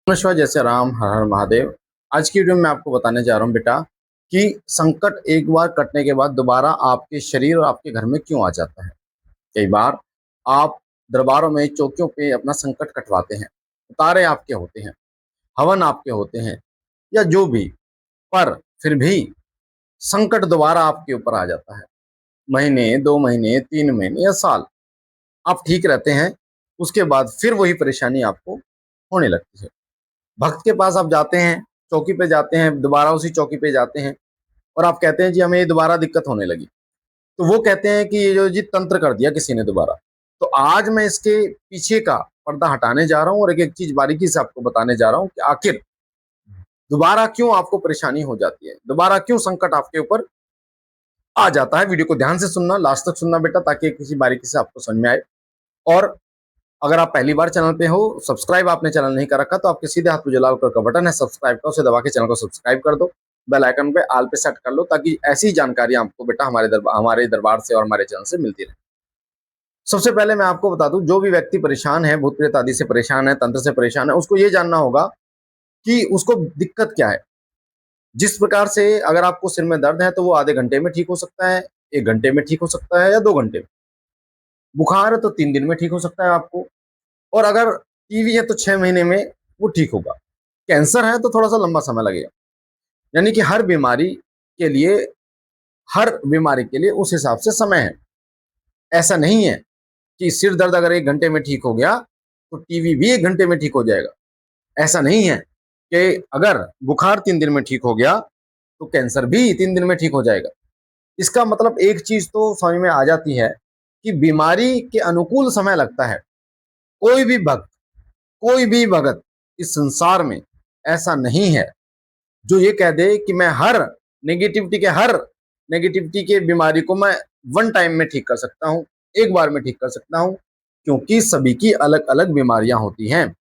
नमस्कार, जय श्री राम, हर हर महादेव। आज की वीडियो में मैं आपको बताने जा रहा हूँ बेटा कि संकट एक बार कटने के बाद दोबारा आपके शरीर और आपके घर में क्यों आ जाता है। कई बार आप दरबारों में चौकियों पे अपना संकट कटवाते हैं, उतारे आपके होते हैं, हवन आपके होते हैं या जो भी, पर फिर भी संकट दोबारा आपके ऊपर आ जाता है। महीने, 2 महीने, 3 महीने या साल आप ठीक रहते हैं, उसके बाद फिर वही परेशानी आपको होने लगती है। भक्त के पास आप जाते हैं, चौकी पे जाते हैं, दोबारा उसी चौकी पे जाते हैं और आप कहते हैं जी हमें ये दोबारा दिक्कत होने लगी। तो वो कहते हैं कि ये जो जी तंत्र कर दिया किसी ने दोबारा। तो आज मैं इसके पीछे का पर्दा हटाने जा रहा हूँ और एक-एक चीज़ बारीकी से आपको बताने जा रहा हूँ कि आखिर दोबारा क्यों आपको परेशानी हो जाती है, दोबारा क्यों संकट आपके ऊपर आ जाता है। वीडियो को ध्यान से सुनना, लास्ट तक सुनना बेटा, ताकि किसी बारीकी से आपको समझ में आए। और अगर आप पहली बार चैनल पे हो, सब्सक्राइब आपने चैनल नहीं कर रखा, तो आपके सीधे हाथ में जो लाल कलर का बटन है सब्सक्राइब का, उसे दबा के चैनल को सब्सक्राइब कर दो। बेल आइकन पे ऑल पे सेट कर लो, ताकि ऐसी जानकारी आपको बेटा हमारे दरबार से और हमारे चैनल से मिलती रहे। सबसे पहले मैं आपको बता दूं, जो भी व्यक्ति परेशान है, भूत प्रेत आदि से परेशान है, तंत्र से परेशान है, उसको ये जानना होगा कि उसको दिक्कत क्या है। जिस प्रकार से अगर आपको सिर में दर्द है तो वो आधे घंटे में ठीक हो सकता है, 1 घंटे में ठीक हो सकता है या 2 घंटे में। बुखार है तो 3 दिन में ठीक हो सकता है आपको। और अगर टीवी है तो 6 महीने में वो ठीक होगा। कैंसर है तो थोड़ा सा लंबा समय लगेगा। यानी कि हर बीमारी के लिए उस हिसाब से समय है। ऐसा नहीं है कि सिर दर्द अगर 1 घंटे में ठीक हो गया तो टीवी भी 1 घंटे में ठीक हो जाएगा। ऐसा नहीं है कि अगर बुखार 3 दिन में ठीक हो गया तो कैंसर भी 3 दिन में ठीक हो जाएगा। इसका मतलब एक चीज तो समझ में आ जाती है कि बीमारी के अनुकूल समय लगता है। कोई भी भक्त, कोई भी भगत इस संसार में ऐसा नहीं है जो ये कह दे कि मैं हर नेगेटिविटी के बीमारी को मैं वन टाइम में ठीक कर सकता हूं, एक बार में ठीक कर सकता हूं, क्योंकि सभी की अलग अलग बीमारियां होती हैं।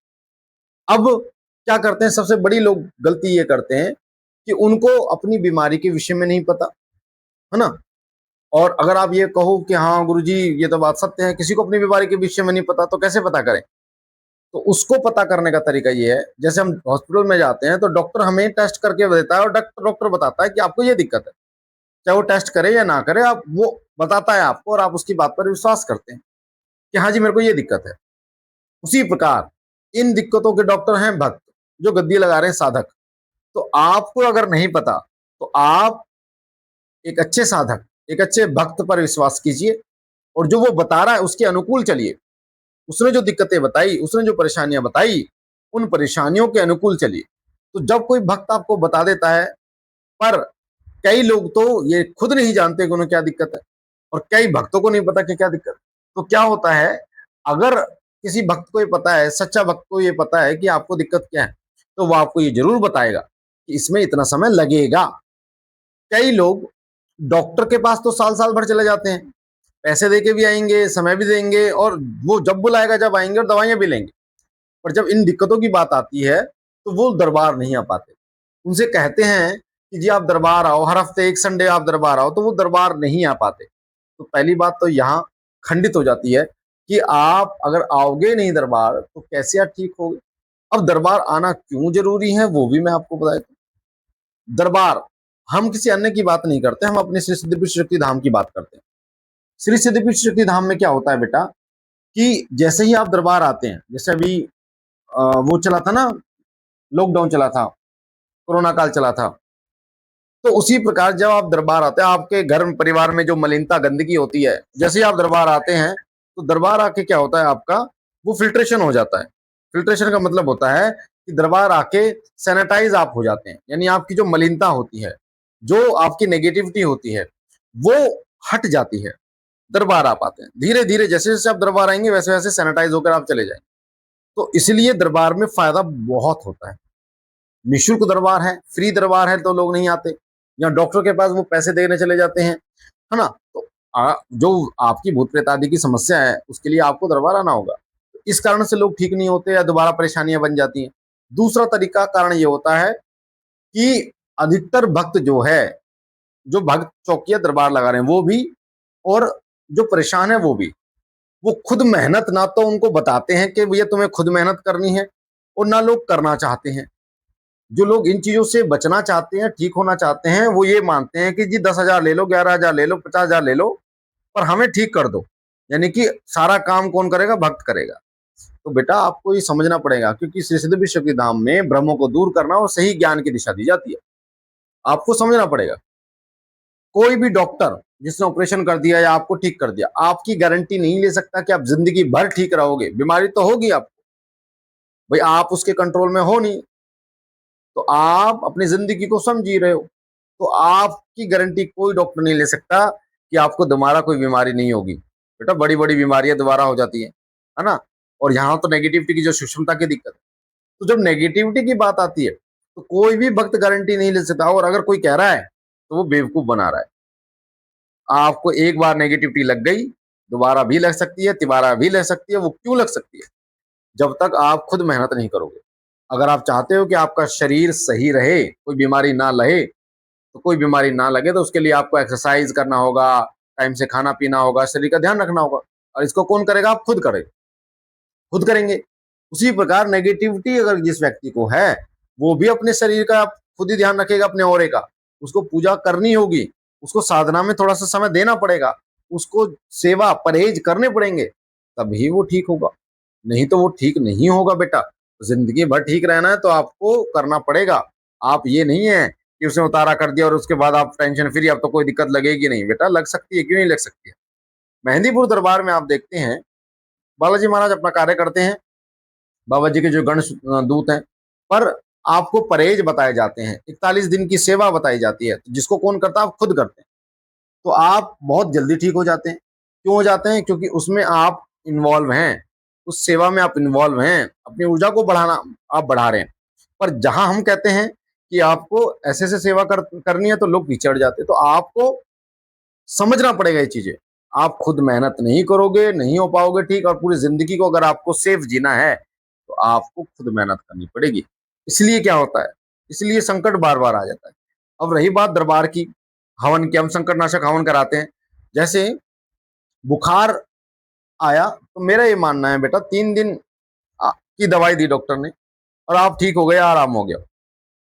अब क्या करते हैं, सबसे बड़ी लोग गलती ये करते हैं कि उनको अपनी बीमारी के विषय में नहीं पता, है ना। और अगर आप ये कहो कि हाँ गुरुजी ये तो बात सत्य है, किसी को अपनी बीमारी के विषय में नहीं पता, तो कैसे पता करें। तो उसको पता करने का तरीका ये है, जैसे हम हॉस्पिटल में जाते हैं तो डॉक्टर हमें टेस्ट करके देता है और डॉक्टर बताता है कि आपको ये दिक्कत है। चाहे वो टेस्ट करे या ना करे, आप वो बताता है आपको और आप उसकी बात पर विश्वास करते हैं कि हाँ जी मेरे को ये दिक्कत है। उसी प्रकार इन दिक्कतों के डॉक्टर हैं भक्त, जो गद्दी लगा रहे हैं साधक। तो आपको अगर नहीं पता तो आप एक अच्छे साधक, एक अच्छे भक्त पर विश्वास कीजिए और जो वो बता रहा है उसके अनुकूल चलिए। उसने जो दिक्कतें बताई, उसने जो परेशानियां बताई, उन परेशानियों के अनुकूल चलिए। तो जब कोई भक्त आपको बता देता है, पर कई लोग तो ये खुद नहीं जानते कि उन्हें क्या दिक्कत है और कई भक्तों को नहीं पता कि क्या दिक्कत है। तो क्या होता है, अगर किसी भक्त को ये पता है, सच्चा भक्त को ये पता है कि आपको दिक्कत क्या है, तो वो आपको ये जरूर बताएगा कि इसमें इतना समय लगेगा। कई लोग डॉक्टर के पास तो साल साल भर चले जाते हैं, पैसे देके भी आएंगे, समय भी देंगे और वो जब बुलाएगा जब आएंगे और दवाइयां भी लेंगे। पर जब इन दिक्कतों की बात आती है तो वो दरबार नहीं आ पाते। उनसे कहते हैं कि जी आप दरबार आओ, हर हफ्ते एक संडे आप दरबार आओ, तो वो दरबार नहीं आ पाते। तो पहली बात तो यहाँ खंडित हो जाती है कि आप अगर आओगे नहीं दरबार तो कैसे आप ठीक होगे। अब दरबार आना क्यों जरूरी है वो भी मैं आपको बता देता हूं। दरबार, हम किसी अन्य की बात नहीं करते, हम अपने श्री सिद्धपीठ शक्ति धाम की बात करते हैं। श्री सिद्धपीठ शक्ति धाम में क्या होता है बेटा कि जैसे ही आप दरबार आते हैं, जैसे अभी वो चला था ना, लॉकडाउन चला था, कोरोना काल चला था, तो उसी प्रकार जब आप दरबार आते हैं, आपके घर परिवार में जो मलिनता गंदगी होती है, जैसे ही आप दरबार आते हैं तो दरबार आके क्या होता है, आपका वो फिल्ट्रेशन हो जाता है। फिल्ट्रेशन का मतलब होता है कि दरबार आके सैनिटाइज आप हो जाते हैं, यानी आपकी जो मलिनता होती है, जो आपकी नेगेटिविटी होती है, वो हट जाती है। दरबार आप आते हैं, धीरे धीरे जैसे जैसे आप दरबार आएंगे वैसे वैसे सैनिटाइज होकर आप चले जाएंगे। तो इसलिए दरबार में फायदा बहुत होता है। निःशुल्क दरबार है, फ्री दरबार है तो लोग नहीं आते, या डॉक्टर के पास वो पैसे देने चले जाते हैं, है ना। तो जो आपकी भूत प्रेत आदि की समस्या है उसके लिए आपको दरबार आना होगा। इस कारण से लोग ठीक नहीं होते या दोबारा परेशानियां बन जाती हैं। दूसरा तरीका कारण ये होता है कि अधिकतर भक्त जो है, जो भक्त चौकिया दरबार लगा रहे हैं वो भी, और जो परेशान है वो भी, वो खुद मेहनत ना तो उनको बताते हैं कि भैया तुम्हें खुद मेहनत करनी है, और ना लोग करना चाहते हैं। जो लोग इन चीजों से बचना चाहते हैं, ठीक होना चाहते हैं, वो ये मानते हैं कि जी 10,000 ले लो, 11,000 ले लो, 50,000 ले लो, पर हमें ठीक कर दो। यानी कि सारा काम कौन करेगा? भक्त करेगा। तो बेटा आपको ये समझना पड़ेगा, क्योंकि श्री सिद्ध विश्व के धाम में भ्रमों को दूर करना और सही ज्ञान की दिशा दी जाती है। आपको समझना पड़ेगा। कोई भी डॉक्टर जिसने ऑपरेशन कर दिया या आपको ठीक कर दिया, आपकी गारंटी नहीं ले सकता कि आप जिंदगी भर ठीक रहोगे। बीमारी तो होगी आपको, भाई आप उसके कंट्रोल में हो नहीं, तो आप अपनी जिंदगी को समझी रहे हो, तो आपकी गारंटी कोई डॉक्टर नहीं ले सकता कि आपको दोबारा कोई बीमारी नहीं होगी। बेटा बड़ी बड़ी बीमारियां दोबारा हो जाती है ना। और यहाँ तो नेगेटिविटी की जो सूक्ष्मता की दिक्कत है, तो जब नेगेटिविटी की बात आती है तो कोई भी भक्त गारंटी नहीं ले सकता। और अगर कोई कह रहा है तो वो बेवकूफ बना रहा है। आपको एक बार नेगेटिविटी लग गई, दोबारा भी लग सकती है, तिबारा भी लग सकती है। वो क्यों लग सकती है? जब तक आप खुद मेहनत नहीं करोगे। अगर आप चाहते हो कि आपका शरीर सही रहे, कोई बीमारी ना लगे, तो कोई बीमारी ना लगे, तो उसके लिए आपको एक्सरसाइज करना होगा, टाइम से खाना पीना होगा, शरीर का ध्यान रखना होगा। और इसको कौन करेगा? आप खुद करें, खुद करेंगे। उसी प्रकार नेगेटिविटी अगर जिस व्यक्ति को है, वो भी अपने शरीर का खुद ही ध्यान रखेगा, अपने औरे का। उसको पूजा करनी होगी, उसको साधना में थोड़ा सा समय देना पड़ेगा, उसको सेवा परहेज करने पड़ेंगे, तभी वो ठीक होगा। नहीं तो वो ठीक नहीं होगा बेटा। जिंदगी भर ठीक रहना है तो आपको करना पड़ेगा। आप ये नहीं है कि उसने उतारा कर दिया और उसके बाद आप टेंशन फ्री, अब तो कोई दिक्कत लगेगी नहीं। बेटा लग सकती है, क्यों नहीं लग सकती है। मेहंदीपुर दरबार में आप देखते हैं बालाजी महाराज अपना कार्य करते हैं, बाबा जी के जो गण दूत हैं, पर आपको परहेज बताए जाते हैं, 41 दिन की सेवा बताई जाती है, तो जिसको कौन करता है? आप खुद करते हैं। तो आप बहुत जल्दी ठीक हो जाते हैं। क्यों हो जाते हैं? क्योंकि उसमें आप इन्वॉल्व हैं, उस सेवा में आप इन्वॉल्व हैं, अपनी ऊर्जा को बढ़ाना आप बढ़ा रहे हैं। पर जहां हम कहते हैं कि आपको ऐसे ऐसे सेवा करनी है, तो लोग पिछड़ जाते हैं। तो आपको समझना पड़ेगा ये चीजें। आप खुद मेहनत नहीं करोगे, नहीं हो पाओगे ठीक। और पूरी जिंदगी को अगर आपको सेफ जीना है, तो आपको खुद मेहनत करनी पड़ेगी। इसलिए क्या होता है? इसलिए संकट बार बार आ जाता है। अब रही बात दरबार की, हवन की, हम संकटनाशक हवन कराते हैं। जैसे बुखार आया, तो मेरा ये मानना है बेटा, 3 दिन की दवाई दी डॉक्टर ने और आप ठीक हो गए, आराम हो गया।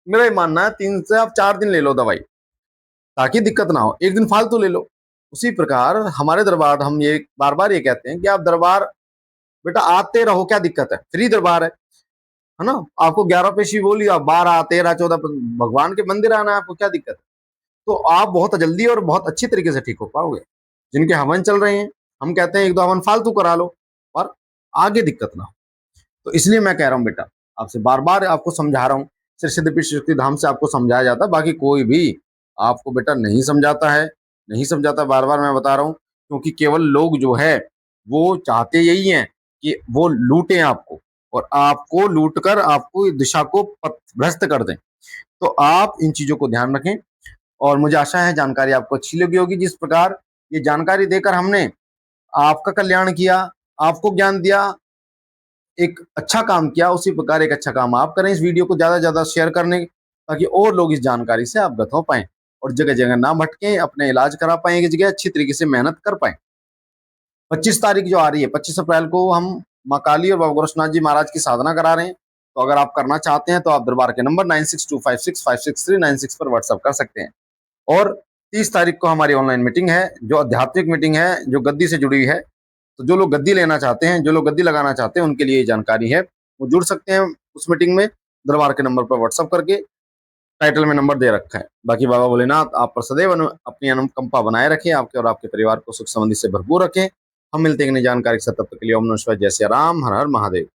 मेरा ये मानना है 3 से आप 4 दिन ले लो दवाई, ताकि दिक्कत ना हो। एक दिन फालतू ले लो। उसी प्रकार हमारे दरबार, हम ये बार बार ये कहते हैं कि आप दरबार बेटा आते रहो, क्या दिक्कत है? फ्री दरबार है ना। आपको 11 पेशी बोली, आप 12, 13, 14 भगवान के मंदिर आना है, आपको क्या दिक्कत है? तो आप बहुत जल्दी और बहुत अच्छी तरीके से ठीक हो पाओगे। जिनके हवन चल रहे हैं, हम कहते हैं 1-2 हवन फालतू करा लो, और आगे दिक्कत ना हो। तो इसलिए मैं कह रहा हूँ बेटा, आपसे बार बार आपको समझा रहा हूँ, श्री सिद्धपीठ शक्ति धाम से आपको समझाया जाता है, बाकी कोई भी आपको बेटा नहीं समझाता है, नहीं समझाता। बार बार मैं बता रहा हूँ, क्योंकि केवल लोग जो है वो चाहते यही हैं कि वो लूटें आपको, और आपको लूट कर आपको दिशा को भ्रष्ट कर दें। तो आप इन चीजों को ध्यान रखें। और मुझे आशा है जानकारी आपको अच्छी लगी होगी। जिस प्रकार ये जानकारी देकर हमने आपका कल्याण किया, आपको ज्ञान दिया, एक अच्छा काम किया, उसी प्रकार एक अच्छा काम आप करें। इस वीडियो को ज्यादा से ज्यादा शेयर करने, ताकि और लोग इस जानकारी से अवगत हो पाएं और जगह जगह ना भटकें, अपने इलाज करा पाएं, एक जगह अच्छी तरीके से मेहनत कर पाएं। 25 तारीख जो आ रही है, 25 अप्रैल को हम माँ काली और बाबा गोरक्षनाथ जी महाराज की साधना करा रहे हैं। तो अगर आप करना चाहते हैं तो आप दरबार के नंबर 9625656396 पर व्हाट्सअप कर सकते हैं। और 30 तारीख को हमारी ऑनलाइन मीटिंग है, जो आध्यात्मिक मीटिंग है, जो गद्दी से जुड़ी है। तो जो लोग गद्दी लेना चाहते हैं, जो लोग गद्दी लगाना चाहते हैं, उनके लिए ये जानकारी है, वो जुड़ सकते हैं उस मीटिंग में। दरबार के नंबर पर व्हाट्सअप करके, टाइटल में नंबर दे रखा है। बाकी बाबा भोलेनाथ आप पर सदैव अपनी अनुकंपा बनाए रखें, आपके और आपके परिवार को सुख समृद्धि से भरपूर रखें। हम मिलते हैं नई जानकारी के साथ, तब तक के लिए ओम नमः शिवाय, जय श्री राम, हर हर महादेव।